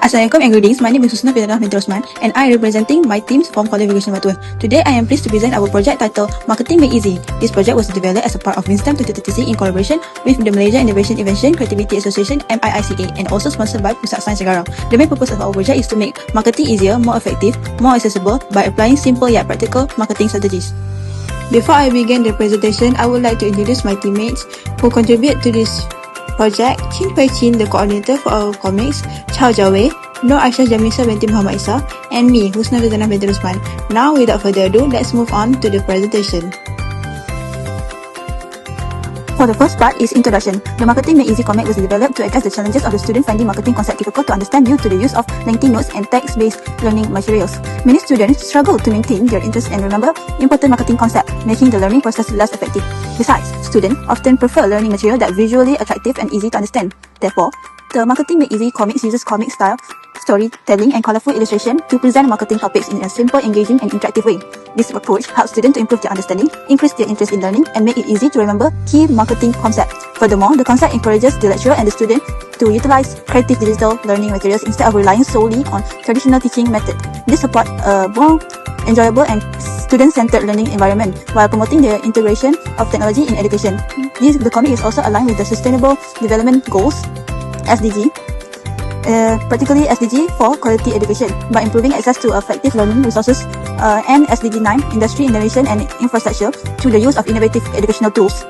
Assalamualaikum and greetings. My name is Husna Binti Rosman and I am representing my teams from College Vocational Batu. Today I am pleased to present our project titled Marketing Made Easy. This project was developed as a part of Winston 2030 in collaboration with the Malaysia Innovation Invention Creativity Association MIICA and also sponsored by Pusat Sains Negara. The main purpose of our project is to make marketing easier, more effective, more accessible by applying simple yet practical marketing strategies. Before I begin the presentation, I would like to introduce my teammates who contribute to this project. Chin Hui Chin, the coordinator for our comics, Chao Jawei, Nur Aisyah Jamisa binti Muhammad Isa, and me, Husna Fizana binti Rusman. Now, without further ado, let's move on to the presentation. For the first part is introduction. The Marketing Made Easy comic was developed to address the challenges of the student finding marketing concept difficult to understand due to the use of lengthy notes and text-based learning materials. Many students struggle to maintain their interest and remember important marketing concepts, making the learning process less effective. Besides, students often prefer learning material that visually attractive and easy to understand. Therefore, the Marketing Made Easy comics uses comic style, storytelling, and colorful illustration to present marketing topics in a simple, engaging, and interactive way. This approach helps students to improve their understanding, increase their interest in learning, and make it easy to remember key marketing concepts. Furthermore, the concept encourages the lecturer and the student to utilize creative digital learning materials instead of relying solely on traditional teaching methods. This supports a more enjoyable and student-centered learning environment while promoting the integration of technology in education. The comic is also aligned with the Sustainable Development Goals (SDG), particularly SDG 4 quality education by improving access to effective learning resources and SDG 9 industry innovation and infrastructure through the use of innovative educational tools.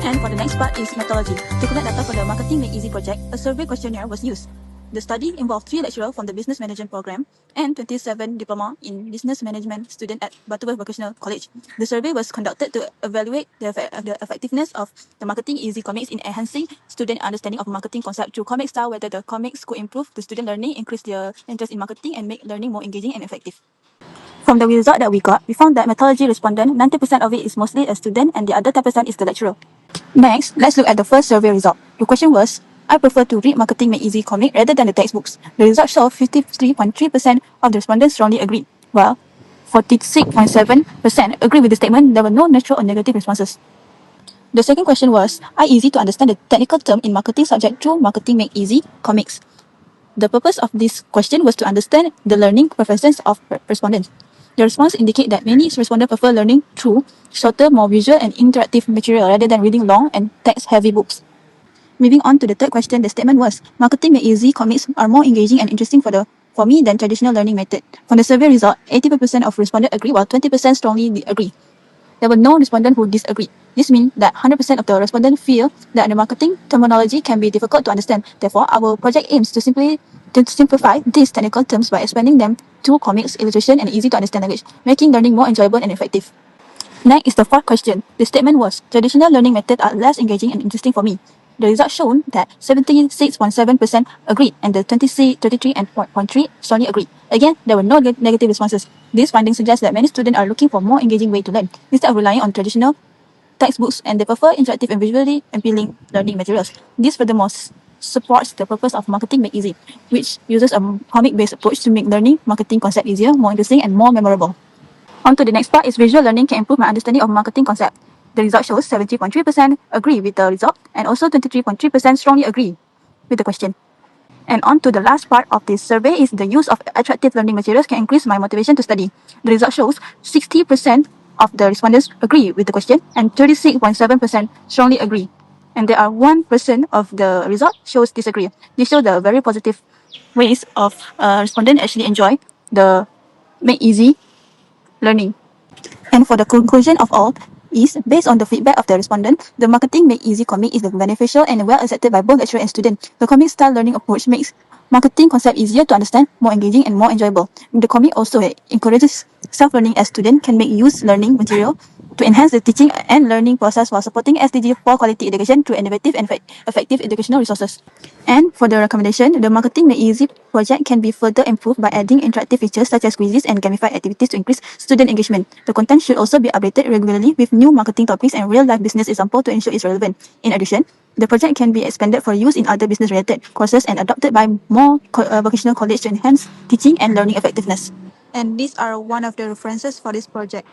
And for the next part is methodology. To collect data for the Marketing Made Easy project, a survey questionnaire was used. The study involved 3 lecturers from the Business Management program and 27 diploma in Business Management students at Batu Vocational College. The survey was conducted to evaluate the effectiveness of the Marketing Easy comics in enhancing student understanding of marketing concept through comic style, whether the comics could improve the student learning, increase their interest in marketing, and make learning more engaging and effective. From the result that we got, we found that methodology respondent, 90% of it is mostly a student and the other 10% is the lecturer. Next, let's look at the first survey result. The question was, I prefer to read Marketing Made Easy comic rather than the textbooks. The result showed 53.3% of the respondents strongly agreed, while 46.7% agreed with the statement. There were no neutral or negative responses. The second question was, I easy to understand the technical term in marketing subject through Marketing Made Easy comics. The purpose of this question was to understand the learning preferences of respondents. The response indicate that many respondents prefer learning through shorter, more visual and interactive material rather than reading long and text-heavy books. Moving on to the third question, the statement was, Marketing Made Easy comics are more engaging and interesting for me than traditional learning method. From the survey result, 85% of respondents agree while 20% strongly agree. There were no respondents who disagreed. This means that 100% of the respondents feel that the marketing terminology can be difficult to understand. Therefore, our project aims to simplify these technical terms by expanding them to comics, illustration, and easy to understand language, making learning more enjoyable and effective. Next is the fourth question. The statement was, traditional learning methods are less engaging and interesting for me. The results shown that 76.7% agreed and the 33.3% strongly agreed. Again, there were no negative responses. These findings suggest that many students are looking for more engaging way to learn instead of relying on traditional textbooks, and they prefer interactive and visually appealing learning materials. This furthermore supports the purpose of Marketing Made Easy, which uses a comic-based approach to make learning marketing concept easier, more interesting, and more memorable. On to the next part is visual learning can improve my understanding of marketing concept. The result shows 70.3% agree with the result and also 23.3% strongly agree with the question. And on to the last part of this survey is the use of attractive learning materials can increase my motivation to study. The result shows 60% of the respondents agree with the question and 36.7% strongly agree. And there are 1% of the result shows disagree. This shows the very positive ways of respondents actually enjoy the Make Easy learning. And for the conclusion of all is, based on the feedback of the respondent, the Marketing Made Easy comic is beneficial and well accepted by both lecturer and student. The comic style learning approach makes marketing concept easier to understand, more engaging and more enjoyable. The comic also encourages self-learning as students can make use learning material to enhance the teaching and learning process while supporting SDG 4 quality education through innovative and effective educational resources. And for the recommendation, the Marketing Made Easy project can be further improved by adding interactive features such as quizzes and gamified activities to increase student engagement. The content should also be updated regularly with new marketing topics and real-life business examples to ensure it's relevant. In addition, the project can be expanded for use in other business-related courses and adopted by more vocational colleges to enhance teaching and learning effectiveness. And these are one of the references for this project.